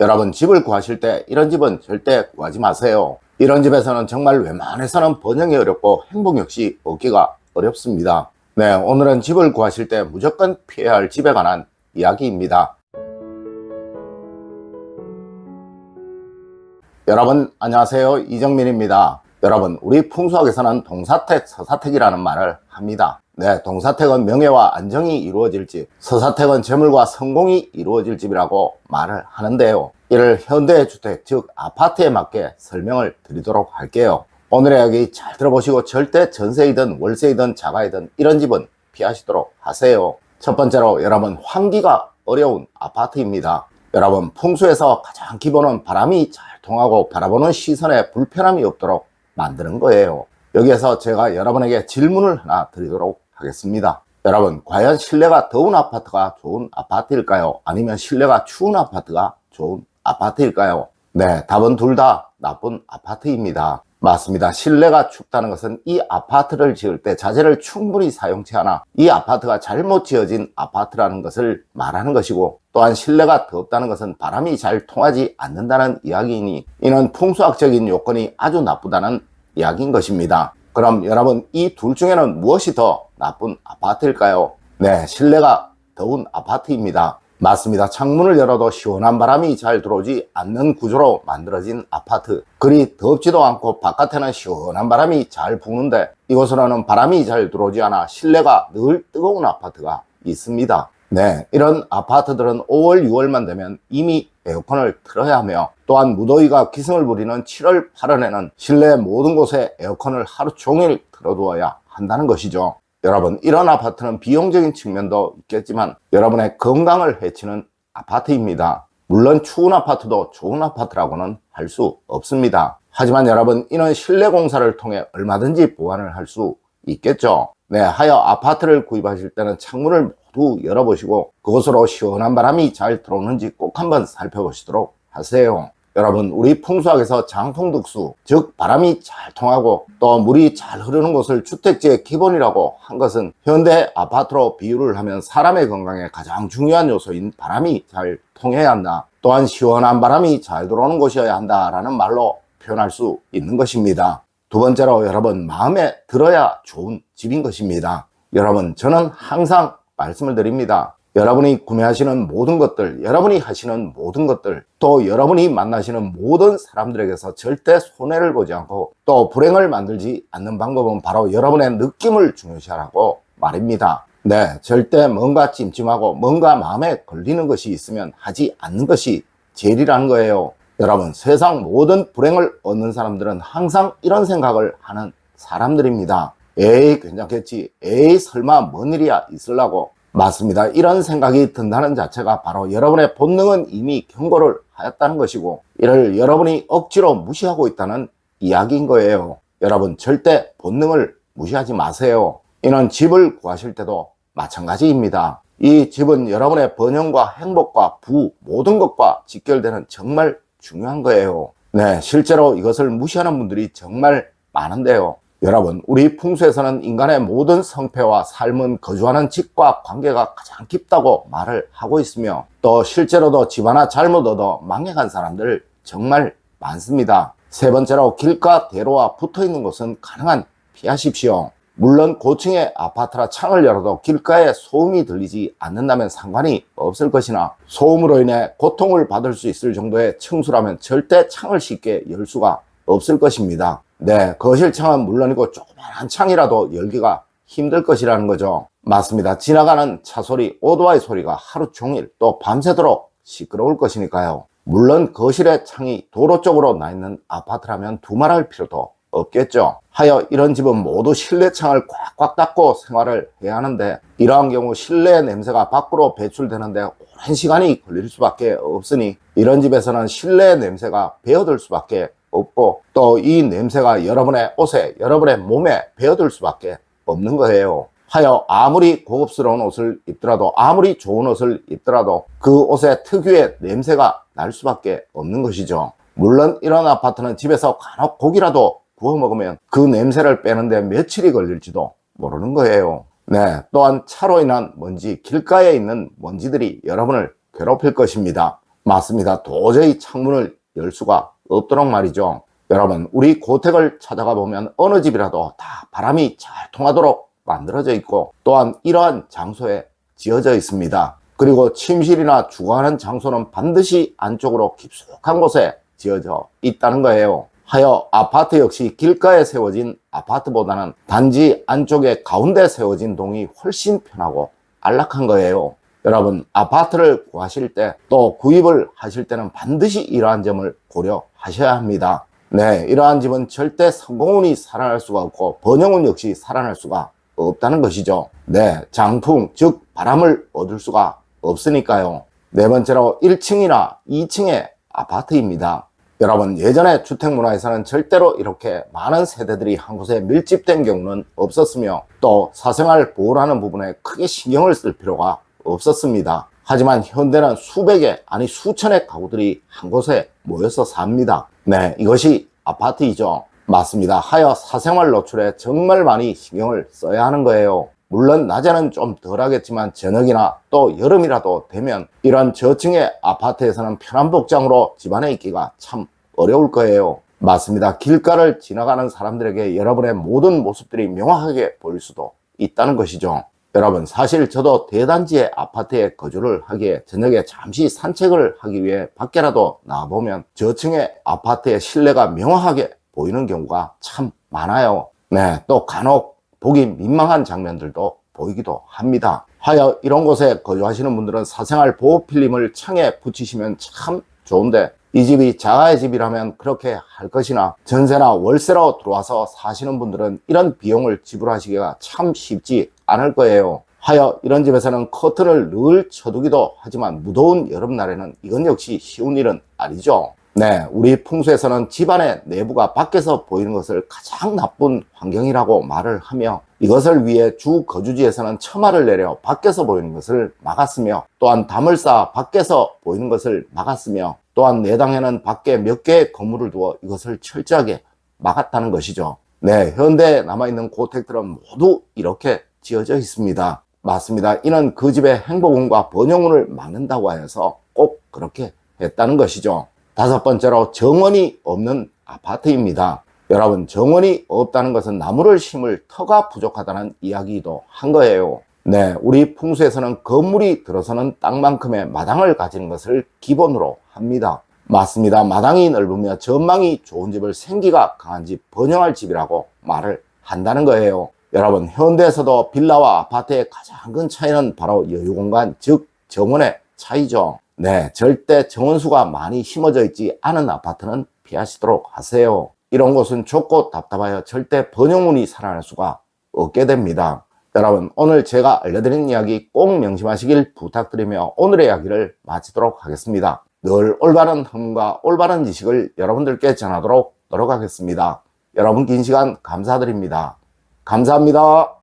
여러분, 집을 구하실 때 이런 집은 절대 구하지 마세요. 이런 집에서는 정말 웬만해서는 번영이 어렵고 행복 역시 얻기가 어렵습니다. 네, 오늘은 집을 구하실 때 무조건 피해야 할 집에 관한 이야기입니다. 여러분 안녕하세요, 이정민입니다. 여러분, 우리 풍수학에서는 동사택, 서사택이라는 말을 합니다. 네, 동사택은 명예와 안정이 이루어질 집, 서사택은 재물과 성공이 이루어질 집이라고 말을 하는데요. 이를 현대주택, 즉 아파트에 맞게 설명을 드리도록 할게요. 오늘의 이야기 잘 들어보시고 절대 전세이든 월세이든 자가이든 이런 집은 피하시도록 하세요. 첫 번째로, 여러분, 환기가 어려운 아파트입니다. 여러분, 풍수에서 가장 기본은 바람이 잘 통하고 바라보는 시선에 불편함이 없도록 만드는 거예요. 여기에서 제가 여러분에게 질문을 하나 드리도록 하겠습니다. 여러분, 과연 실내가 더운 아파트가 좋은 아파트일까요? 아니면 실내가 추운 아파트가 좋은 아파트일까요? 네, 답은 둘 다 나쁜 아파트입니다. 맞습니다. 실내가 춥다는 것은 이 아파트를 지을 때 자재를 충분히 사용치 않아 이 아파트가 잘못 지어진 아파트라는 것을 말하는 것이고, 또한 실내가 덥다는 것은 바람이 잘 통하지 않는다는 이야기이니 이는 풍수학적인 요건이 아주 나쁘다는 이야기인 것입니다. 그럼 여러분, 이 둘 중에는 무엇이 더 나쁜 아파트일까요? 네, 실내가 더운 아파트입니다. 맞습니다. 창문을 열어도 시원한 바람이 잘 들어오지 않는 구조로 만들어진 아파트. 그리 덥지도 않고 바깥에는 시원한 바람이 잘 부는데 이곳으로는 바람이 잘 들어오지 않아 실내가 늘 뜨거운 아파트가 있습니다. 네, 이런 아파트들은 5월, 6월만 되면 이미 에어컨을 틀어야 하며, 또한 무더위가 기승을 부리는 7월, 8월에는 실내 모든 곳에 에어컨을 하루 종일 틀어두어야 한다는 것이죠. 여러분, 이런 아파트는 비용적인 측면도 있겠지만 여러분의 건강을 해치는 아파트입니다. 물론 추운 아파트도 좋은 아파트라고는 할 수 없습니다. 하지만 여러분, 이는 실내 공사를 통해 얼마든지 보완을 할 수 있겠죠. 네, 하여 아파트를 구입하실 때는 창문을 모두 열어보시고 그곳으로 시원한 바람이 잘 들어오는지 꼭 한번 살펴보시도록 하세요. 여러분, 우리 풍수학에서 장풍득수, 즉 바람이 잘 통하고 또 물이 잘 흐르는 곳을 주택지의 기본이라고 한 것은 현대 아파트로 비유를 하면 사람의 건강에 가장 중요한 요소인 바람이 잘 통해야 한다, 또한 시원한 바람이 잘 들어오는 곳이어야 한다라는 말로 표현할 수 있는 것입니다. 두 번째로, 여러분, 마음에 들어야 좋은 집인 것입니다. 여러분, 저는 항상 말씀을 드립니다. 여러분이 구매하시는 모든 것들, 여러분이 하시는 모든 것들, 또 여러분이 만나시는 모든 사람들에게서 절대 손해를 보지 않고 또 불행을 만들지 않는 방법은 바로 여러분의 느낌을 중요시하라고 말입니다. 네, 절대 뭔가 찜찜하고 뭔가 마음에 걸리는 것이 있으면 하지 않는 것이 제일이라는 거예요. 여러분, 세상 모든 불행을 얻는 사람들은 항상 이런 생각을 하는 사람들입니다. 에이, 괜찮겠지. 에이, 설마 뭔 일이야 있으려고. 맞습니다. 이런 생각이 든다는 자체가 바로 여러분의 본능은 이미 경고를 하였다는 것이고, 이를 여러분이 억지로 무시하고 있다는 이야기인 거예요. 여러분, 절대 본능을 무시하지 마세요. 이는 집을 구하실 때도 마찬가지입니다. 이 집은 여러분의 번영과 행복과 부, 모든 것과 직결되는 정말 중요한 거예요. 네, 실제로 이것을 무시하는 분들이 정말 많은데요. 여러분, 우리 풍수에서는 인간의 모든 성패와 삶은 거주하는 집과 관계가 가장 깊다고 말을 하고 있으며, 또 실제로도 집 하나 잘못 얻어 망해간 사람들 정말 많습니다. 세 번째로, 길가 대로와 붙어있는 곳은 가능한 피하십시오. 물론 고층의 아파트라 창을 열어도 길가에 소음이 들리지 않는다면 상관이 없을 것이나, 소음으로 인해 고통을 받을 수 있을 정도의 층수라면 절대 창을 쉽게 열 수가 없을 것입니다. 네, 거실 창은 물론이고 조그만한 창이라도 열기가 힘들 것이라는 거죠. 맞습니다. 지나가는 차 소리, 오토바이 소리가 하루 종일 또 밤새도록 시끄러울 것이니까요. 물론 거실의 창이 도로 쪽으로 나 있는 아파트라면 두말할 필요도 없겠죠. 하여 이런 집은 모두 실내 창을 꽉꽉 닫고 생활을 해야 하는데, 이러한 경우 실내 냄새가 밖으로 배출되는데 오랜 시간이 걸릴 수밖에 없으니 이런 집에서는 실내 냄새가 배어들 수밖에 없고, 또 이 냄새가 여러분의 옷에, 여러분의 몸에 배어들 수밖에 없는 거예요. 하여 아무리 고급스러운 옷을 입더라도, 아무리 좋은 옷을 입더라도 그 옷의 특유의 냄새가 날 수밖에 없는 것이죠. 물론 이런 아파트는 집에서 간혹 고기라도 구워 먹으면 그 냄새를 빼는데 며칠이 걸릴지도 모르는 거예요. 네, 또한 차로 인한 먼지, 길가에 있는 먼지들이 여러분을 괴롭힐 것입니다. 맞습니다. 도저히 창문을 열 수가 없도록 말이죠. 여러분, 우리 고택을 찾아가 보면 어느 집이라도 다 바람이 잘 통하도록 만들어져 있고, 또한 이러한 장소에 지어져 있습니다. 그리고 침실이나 주거하는 장소는 반드시 안쪽으로 깊숙한 곳에 지어져 있다는 거예요. 하여 아파트 역시 길가에 세워진 아파트보다는 단지 안쪽에 가운데 세워진 동이 훨씬 편하고 안락한 거예요. 여러분, 아파트를 구하실 때 또 구입을 하실 때는 반드시 이러한 점을 고려하셔야 합니다. 네, 이러한 집은 절대 성공운이 살아날 수가 없고 번영운 역시 살아날 수가 없다는 것이죠. 네, 장풍, 즉 바람을 얻을 수가 없으니까요. 네 번째로 1층이나 2층의 아파트입니다. 여러분, 예전에 주택문화에서는 절대로 이렇게 많은 세대들이 한 곳에 밀집된 경우는 없었으며, 또 사생활 보호라는 부분에 크게 신경을 쓸 필요가 없었습니다. 하지만 현대는 수백의, 아니 수천의 가구들이 한 곳에 모여서 삽니다. 네, 이것이 아파트이죠. 맞습니다. 하여 사생활 노출에 정말 많이 신경을 써야 하는 거예요. 물론 낮에는 좀 덜하겠지만 저녁이나 또 여름이라도 되면 이런 저층의 아파트에서는 편한 복장으로 집안에 있기가 참 어려울 거예요. 맞습니다. 길가를 지나가는 사람들에게 여러분의 모든 모습들이 명확하게 보일 수도 있다는 것이죠. 여러분, 사실 저도 대단지의 아파트에 거주를 하기에 저녁에 잠시 산책을 하기 위해 밖에라도 나와보면 저층의 아파트의 실내가 명확하게 보이는 경우가 참 많아요. 네, 또 간혹 보기 민망한 장면들도 보이기도 합니다. 하여 이런 곳에 거주하시는 분들은 사생활 보호 필름을 창에 붙이시면 참 좋은데, 이 집이 자가의 집이라면 그렇게 할 것이나 전세나 월세로 들어와서 사시는 분들은 이런 비용을 지불하시기가 참 쉽지 않을 거예요. 하여 이런 집에서는 커튼을 늘 쳐두기도 하지만 무더운 여름날에는 이건 역시 쉬운 일은 아니죠. 네, 우리 풍수에서는 집안의 내부가 밖에서 보이는 것을 가장 나쁜 환경이라고 말을 하며, 이것을 위해 주 거주지에서는 처마를 내려 밖에서 보이는 것을 막았으며, 또한 담을 쌓아 밖에서 보이는 것을 막았으며, 또한 내당에는 밖에 몇 개의 건물을 두어 이것을 철저하게 막았다는 것이죠. 네, 현대에 남아있는 고택들은 모두 이렇게 지어져 있습니다. 맞습니다. 이는 그 집의 행복운과 번영운을 막는다고 하여서 꼭 그렇게 했다는 것이죠. 다섯 번째로 정원이 없는 아파트입니다. 여러분, 정원이 없다는 것은 나무를 심을 터가 부족하다는 이야기이기도 한 거예요. 네, 우리 풍수에서는 건물이 들어서는 땅만큼의 마당을 가지는 것을 기본으로 합니다. 맞습니다. 마당이 넓으며 전망이 좋은 집을 생기가 강한 집, 번영할 집이라고 말을 한다는 거예요. 여러분, 현대에서도 빌라와 아파트의 가장 큰 차이는 바로 여유공간, 즉 정원의 차이죠. 네, 절대 정원수가 많이 심어져 있지 않은 아파트는 피하시도록 하세요. 이런 곳은 좁고 답답하여 절대 번영운이 살아날 수가 없게 됩니다. 여러분, 오늘 제가 알려드린 이야기 꼭 명심하시길 부탁드리며 오늘의 이야기를 마치도록 하겠습니다. 늘 올바른 흥과 올바른 지식을 여러분들께 전하도록 노력하겠습니다. 여러분 긴 시간 감사드립니다. 감사합니다.